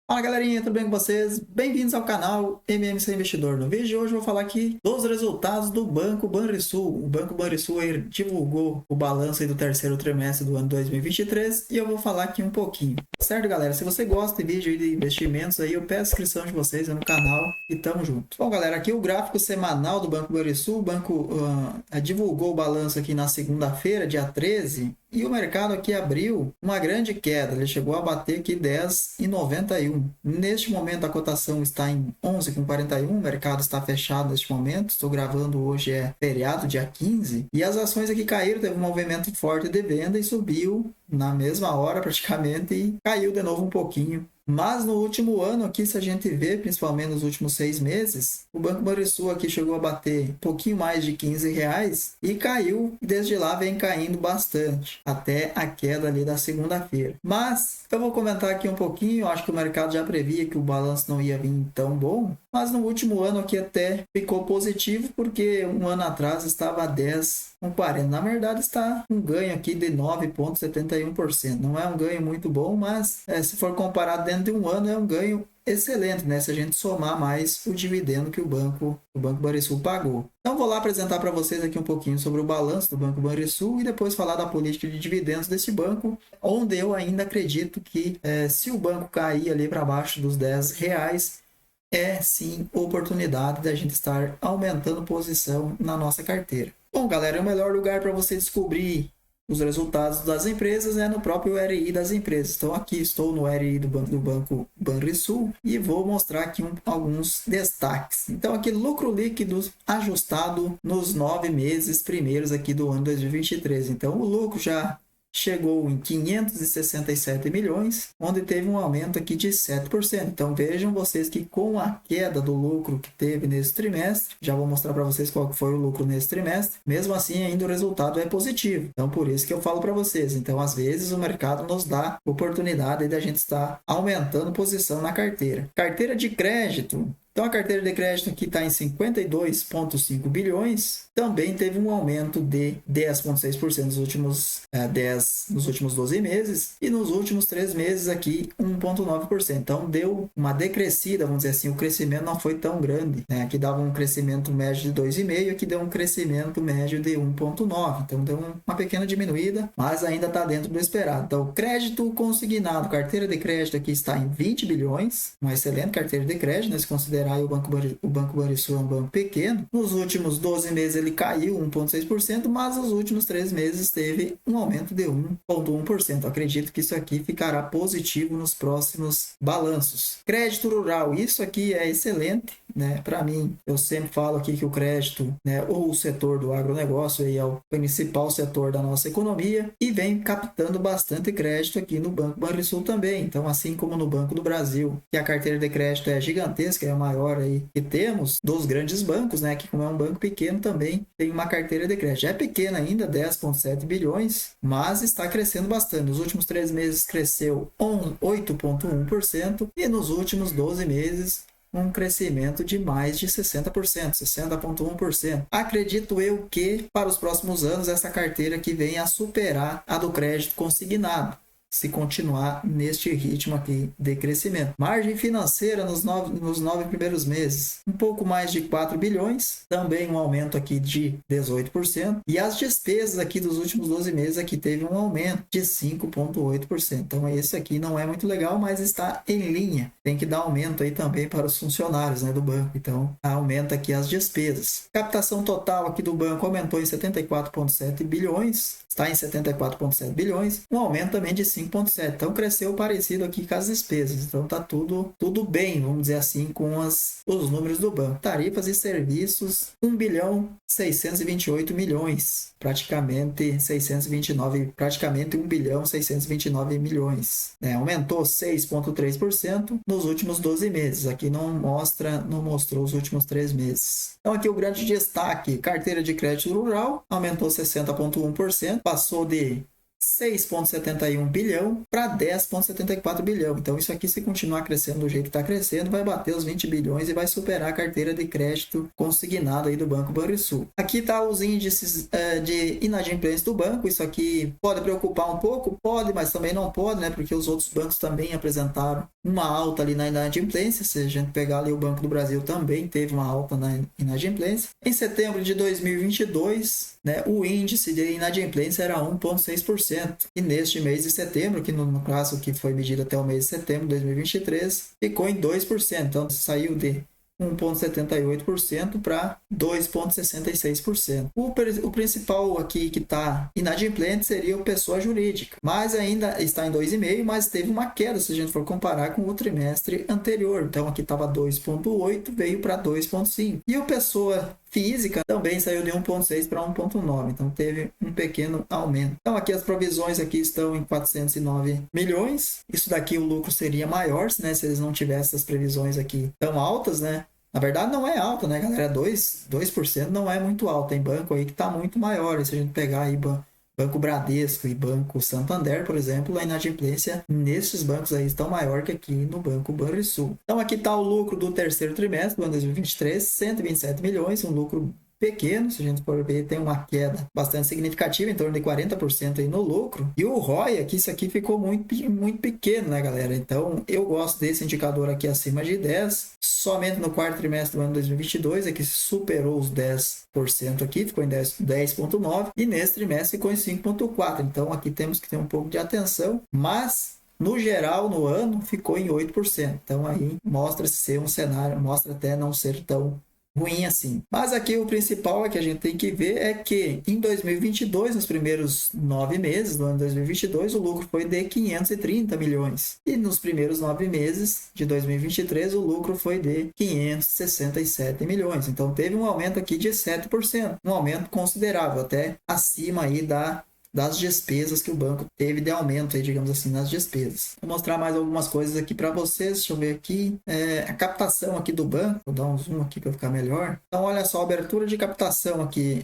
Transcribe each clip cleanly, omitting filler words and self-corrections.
Fala galerinha, tudo bem com vocês? Bem-vindos ao canal MMC Investidor. No vídeo de hoje eu vou falar aqui dos resultados do Banco Banrisul. O Banco Banrisul aí divulgou o balanço aí do terceiro trimestre do ano 2023 e eu vou falar aqui um pouquinho. Certo, galera? Se você gosta de vídeo de investimentos aí, eu peço a inscrição de vocês no canal e tamo junto. Bom, galera, aqui o gráfico semanal do Banco Banrisul. O banco divulgou o balanço aqui na segunda-feira, dia 13. E o mercado aqui abriu uma grande queda, ele chegou a bater aqui 10,91. Neste momento a cotação está em 11,41, o mercado está fechado neste momento, estou gravando hoje, é feriado, dia 15. E as ações aqui caíram, teve um movimento forte de venda e subiu na mesma hora praticamente e caiu de novo um pouquinho. Mas no último ano aqui, se a gente vê, principalmente nos últimos 6 meses, o Banco Banrisul aqui chegou a bater um pouquinho mais de R$ 15 e caiu, e desde lá vem caindo bastante, até a queda ali da segunda-feira. Mas eu vou comentar aqui um pouquinho, eu acho que o mercado já previa que o balanço não ia vir tão bom, mas no último ano aqui até ficou positivo, porque um ano atrás estava a 10,40. Na verdade está um ganho aqui de 9,71%. Não é um ganho muito bom, mas se for comparado dentro de um ano é um ganho excelente, né? Se a gente somar mais o dividendo que o Banco Banrisul pagou. Então vou lá apresentar para vocês aqui um pouquinho sobre o balanço do Banco Banrisul e depois falar da política de dividendos desse banco, onde eu ainda acredito que se o banco cair ali para baixo dos R$ 10, é sim oportunidade da gente estar aumentando posição na nossa carteira. Bom, galera, o melhor lugar para você descobrir os resultados das empresas é no próprio RI das empresas. Então aqui estou no RI do Banco Banrisul e vou mostrar aqui alguns destaques. Então aqui lucro líquido ajustado nos 9 meses primeiros aqui do ano 2023. Então o lucro já chegou em 567 milhões, onde teve um aumento aqui de 7%. Então vejam vocês que com a queda do lucro que teve nesse trimestre, já vou mostrar para vocês qual foi o lucro nesse trimestre, mesmo assim ainda o resultado é positivo. Então por isso que eu falo para vocês. Então às vezes o mercado nos dá oportunidade de a gente estar aumentando posição na carteira. Carteira de crédito. Então, a carteira de crédito aqui está em 52,5 bilhões, também teve um aumento de 10,6% nos últimos 12 meses, e nos últimos 3 meses aqui 1,9%. Então, deu uma decrescida, vamos dizer assim, o crescimento não foi tão grande, né? Aqui dava um crescimento médio de 2,5%, aqui deu um crescimento médio de 1,9%. Então, deu uma pequena diminuída, mas ainda está dentro do esperado. Então, crédito consignado, carteira de crédito aqui está em 20 bilhões, uma excelente carteira de crédito, né? Se considerar o Banco Banrisul é um banco pequeno. Nos últimos 12 meses ele caiu 1,6%, mas nos últimos 3 meses teve um aumento de 1,1%. Acredito que isso aqui ficará positivo nos próximos balanços. Crédito rural, isso aqui é excelente, né? Para mim, eu sempre falo aqui que o crédito, né, ou o setor do agronegócio aí é o principal setor da nossa economia e vem captando bastante crédito aqui no Banco Banrisul também. Então, assim como no Banco do Brasil, que a carteira de crédito é gigantesca, é a maior aí que temos dos grandes bancos, né? Que como é um banco pequeno também tem uma carteira de crédito. Já é pequena ainda, 10,7 bilhões, mas está crescendo bastante. Nos últimos 3 meses cresceu 8,1% e nos últimos 12 meses um crescimento de mais de 60%, 60,1%. Acredito eu que para os próximos anos essa carteira aqui venha a superar a do crédito consignado, se continuar neste ritmo aqui de crescimento. Margem financeira nos 9 primeiros meses, um pouco mais de 4 bilhões, também um aumento aqui de 18%, e as despesas aqui dos últimos 12 meses aqui teve um aumento de 5,8%. Então esse aqui não é muito legal, mas está em linha. Tem que dar aumento aí também para os funcionários, né, do banco. Então aumenta aqui as despesas. Captação total aqui do banco aumentou em 74,7 bilhões, está em 74,7 bilhões, um aumento também de 5,7. Então cresceu parecido aqui com as despesas. Então tá tudo bem, vamos dizer assim, com os números do banco. Tarifas e serviços, 1,628 bilhões, praticamente 629, praticamente 1,629 bilhões. Aumentou 6,3% nos últimos 12 meses. Aqui não mostrou os últimos 3 meses. Então aqui o grande destaque, carteira de crédito rural, aumentou 60,1%, passou de 6,71 bilhão para 10,74 bilhão. Então isso aqui, se continuar crescendo do jeito que está crescendo, vai bater os 20 bilhões e vai superar a carteira de crédito consignada aí do Banco Banrisul. Aqui está os índices de inadimplência do banco. Isso aqui pode preocupar um pouco? Pode, mas também não pode, né? Porque os outros bancos também apresentaram uma alta ali na inadimplência. Se a gente pegar ali o Banco do Brasil, também teve uma alta na inadimplência. Em setembro de 2022, né, o índice de inadimplência era 1,6%. E neste mês de setembro, que no caso que foi medido até o mês de setembro de 2023, ficou em 2%. Então saiu de 1,78% para 2,66%. O principal aqui que está inadimplente seria o pessoa jurídica, mas ainda está em 2,5%, mas teve uma queda se a gente for comparar com o trimestre anterior. Então aqui estava 2,8%, veio para 2,5%. E o pessoa física também saiu de 1,6 para 1,9, então teve um pequeno aumento. Então aqui as provisões aqui estão em 409 milhões. Isso daqui o lucro seria maior, né, se eles não tivessem essas previsões aqui tão altas, né? Na verdade não é alta, né, galera? 2% não é muito alto. Tem banco aí que está muito maior. E se a gente pegar aí Banco Bradesco e Banco Santander, por exemplo, a inadimplência nesses bancos aí estão maior que aqui no Banco Banrisul. Então aqui está o lucro do terceiro trimestre do ano 2023, 127 milhões, um lucro pequeno, se a gente for ver, tem uma queda bastante significativa, em torno de 40% aí no lucro. E o ROI aqui, isso aqui ficou muito pequeno, né, galera? Então, eu gosto desse indicador aqui acima de 10. Somente no quarto trimestre do ano 2022 é que superou os 10% aqui, ficou em 10,9%, e nesse trimestre ficou em 5,4%. Então, aqui temos que ter um pouco de atenção, mas no geral, no ano, ficou em 8%. Então, aí mostra ser um cenário, mostra até não ser tão ruim assim. Mas aqui o principal é que a gente tem que ver é que em 2022, nos primeiros 9 meses do ano 2022, o lucro foi de 530 milhões. E nos primeiros 9 meses de 2023, o lucro foi de 567 milhões. Então teve um aumento aqui de 7%, um aumento considerável, até acima aí das despesas que o banco teve de aumento, aí, digamos assim, nas despesas. Vou mostrar mais algumas coisas aqui para vocês. Deixa eu ver aqui. A captação aqui do banco. Vou dar um zoom aqui para ficar melhor. Então, olha só, a abertura de captação aqui.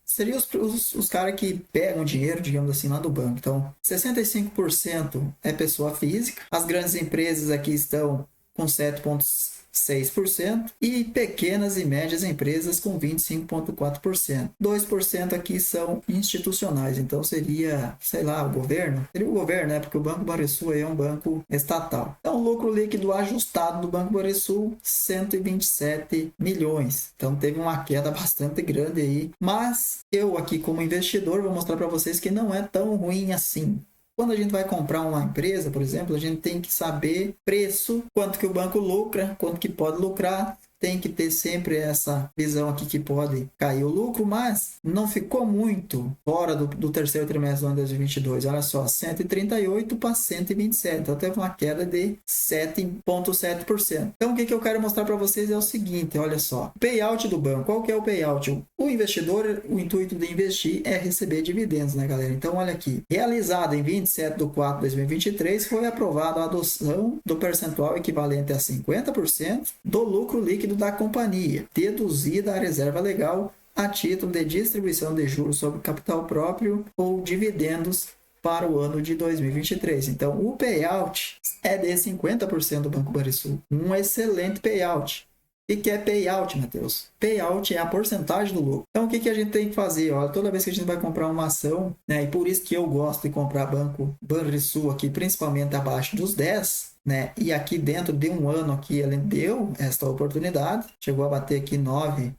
Seriam os caras que pegam dinheiro, digamos assim, lá do banco. Então, 65% é pessoa física. As grandes empresas aqui estão com 7,6% e pequenas e médias empresas com 25,4%. 2% aqui são institucionais, então seria, sei lá, o governo? Seria o governo, né? Porque o Banco Banrisul é um banco estatal. Então, o lucro líquido ajustado do Banco Banrisul, 127 milhões. Então, teve uma queda bastante grande aí. Mas eu aqui, como investidor, vou mostrar para vocês que não é tão ruim assim. Quando a gente vai comprar uma empresa, por exemplo, a gente tem que saber preço, quanto que o banco lucra, quanto que pode lucrar. Tem que ter sempre essa visão aqui que pode cair o lucro, mas não ficou muito fora do terceiro trimestre do ano 2022. Olha só, 138 para 127. Então, teve uma queda de 7,7%. Então, o que eu quero mostrar para vocês é o seguinte, olha só. Payout do banco. Qual que é o payout? O investidor, o intuito de investir é receber dividendos, né, galera? Então, olha aqui. Realizado em 27/4/2023, foi aprovada a adoção do percentual equivalente a 50% do lucro líquido da companhia, deduzida a reserva legal a título de distribuição de juros sobre capital próprio ou dividendos para o ano de 2023. Então, o payout é de 50% do Banco Banrisul. Um excelente payout. O que é payout, Matheus? Payout é a porcentagem do lucro. Então, o que a gente tem que fazer? Olha, toda vez que a gente vai comprar uma ação, né, e por isso que eu gosto de comprar Banco Banrisul aqui, principalmente abaixo dos 10, né? E aqui dentro de um ano aqui ele deu esta oportunidade, chegou a bater aqui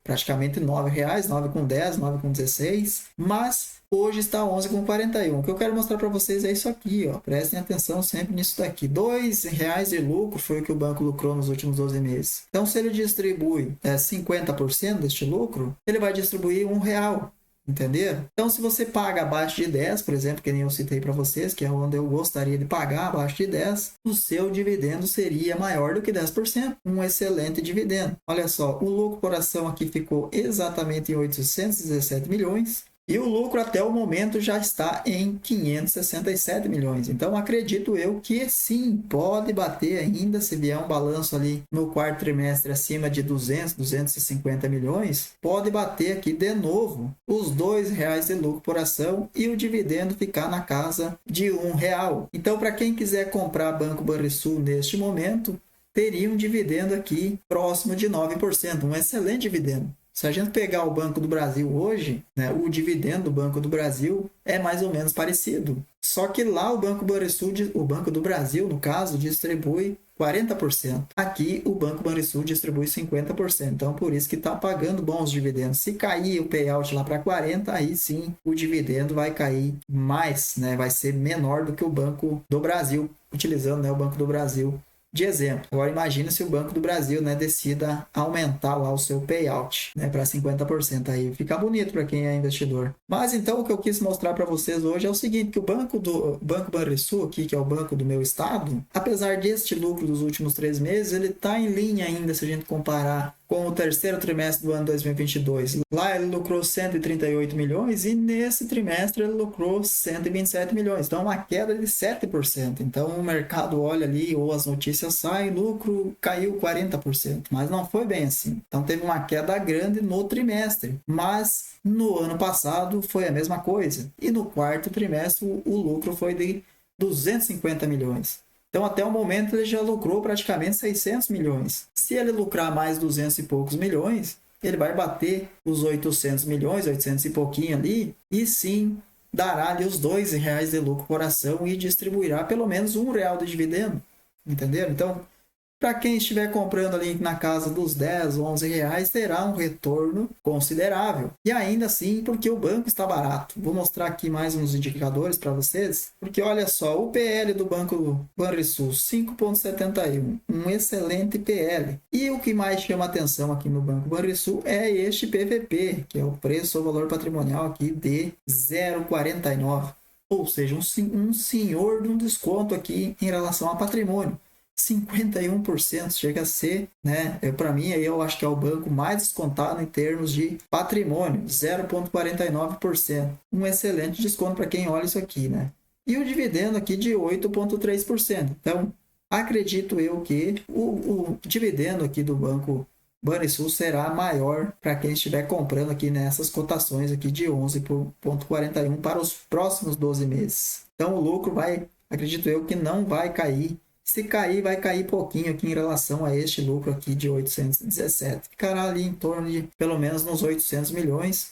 praticamente R$9, 9,10, 9,16, mas hoje está 11,41. O que eu quero mostrar para vocês é isso aqui, ó. Prestem atenção sempre nisso daqui. R$2 de lucro foi o que o banco lucrou nos últimos 12 meses. Então, se ele distribui 50% deste lucro, ele vai distribuir R$1. Entenderam? Então, se você paga abaixo de 10, por exemplo, que nem eu citei para vocês, que é onde eu gostaria de pagar, abaixo de 10, o seu dividendo seria maior do que 10%. Um excelente dividendo. Olha só, o lucro por ação aqui ficou exatamente em 817 milhões. E o lucro até o momento já está em 567 milhões. Então, acredito eu que sim, pode bater ainda, se vier um balanço ali no quarto trimestre acima de 200, 250 milhões, pode bater aqui de novo os R$2 de lucro por ação e o dividendo ficar na casa de R$1. Então, para quem quiser comprar Banco Banrisul neste momento, teria um dividendo aqui próximo de 9%, um excelente dividendo. Se a gente pegar o Banco do Brasil hoje, né, o dividendo do Banco do Brasil é mais ou menos parecido. Só que lá o Banco Banrisul, o Banco do Brasil, no caso, distribui 40%. Aqui o Banco Banrisul distribui 50%. Então, por isso que está pagando bons dividendos. Se cair o payout lá para 40%, aí sim o dividendo vai cair mais, né? Vai ser menor do que o Banco do Brasil, utilizando, né, o Banco do Brasil de exemplo. Agora imagina se o Banco do Brasil, né, decida aumentar lá o seu payout, né, para 50%, aí fica bonito para quem é investidor. Mas então o que eu quis mostrar para vocês hoje é o seguinte, que o Banco Banrisul aqui, que é o banco do meu estado, apesar deste lucro dos últimos 3 meses, ele está em linha ainda se a gente comparar com o terceiro trimestre do ano 2022. Lá ele lucrou 138 milhões e nesse trimestre ele lucrou 127 milhões. Então, uma queda de 7%. Então, o mercado olha ali ou as notícias saem, lucro caiu 40%. Mas não foi bem assim. Então, teve uma queda grande no trimestre. Mas no ano passado foi a mesma coisa. E no quarto trimestre o lucro foi de 250 milhões. Então, até o momento, ele já lucrou praticamente 600 milhões. Se ele lucrar mais 200 e poucos milhões, ele vai bater os 800 milhões, 800 e pouquinho ali, e sim, dará ali os R$2 de lucro por ação e distribuirá pelo menos R$1 de dividendo. Entenderam? Então, para quem estiver comprando ali na casa dos 10, 11 reais, terá um retorno considerável. E ainda assim, porque o banco está barato. Vou mostrar aqui mais uns indicadores para vocês. Porque olha só, o PL do Banco Banrisul, 5,71. Um excelente PL. E o que mais chama atenção aqui no Banco Banrisul é este PVP, que é o preço ou valor patrimonial aqui de 0,49. Ou seja, um senhor de um desconto aqui em relação a patrimônio. 51% chega a ser, né? Para mim, eu acho que é o banco mais descontado em termos de patrimônio, 0,49%. Um excelente desconto para quem olha isso aqui, né? E o dividendo aqui de 8,3%. Então, acredito eu que o dividendo aqui do Banco Banrisul será maior para quem estiver comprando aqui nessas cotações aqui de 11,41 para os próximos 12 meses. Então, o lucro vai, acredito eu, que não vai cair. Se cair, vai cair pouquinho aqui em relação a este lucro aqui de 817. Ficará ali em torno de pelo menos nos 800 milhões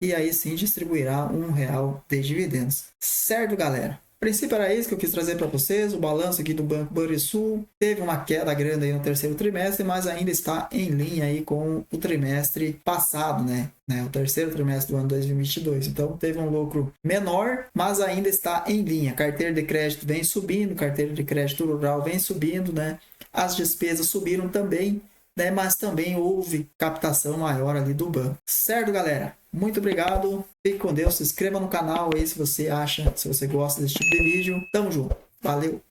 e aí sim distribuirá R$1 de dividendos. Certo, galera? A princípio era isso que eu quis trazer para vocês, o balanço aqui do Banco Banrisul. Teve uma queda grande aí no terceiro trimestre, mas ainda está em linha aí com o trimestre passado, né? O terceiro trimestre do ano 2022. Então, teve um lucro menor, mas ainda está em linha. Carteira de crédito vem subindo, carteira de crédito rural vem subindo, né? As despesas subiram também, né? Mas também houve captação maior ali do banco. Certo, galera? Muito obrigado. Fique com Deus. Se inscreva no canal aí se você gosta desse tipo de vídeo. Tamo junto. Valeu!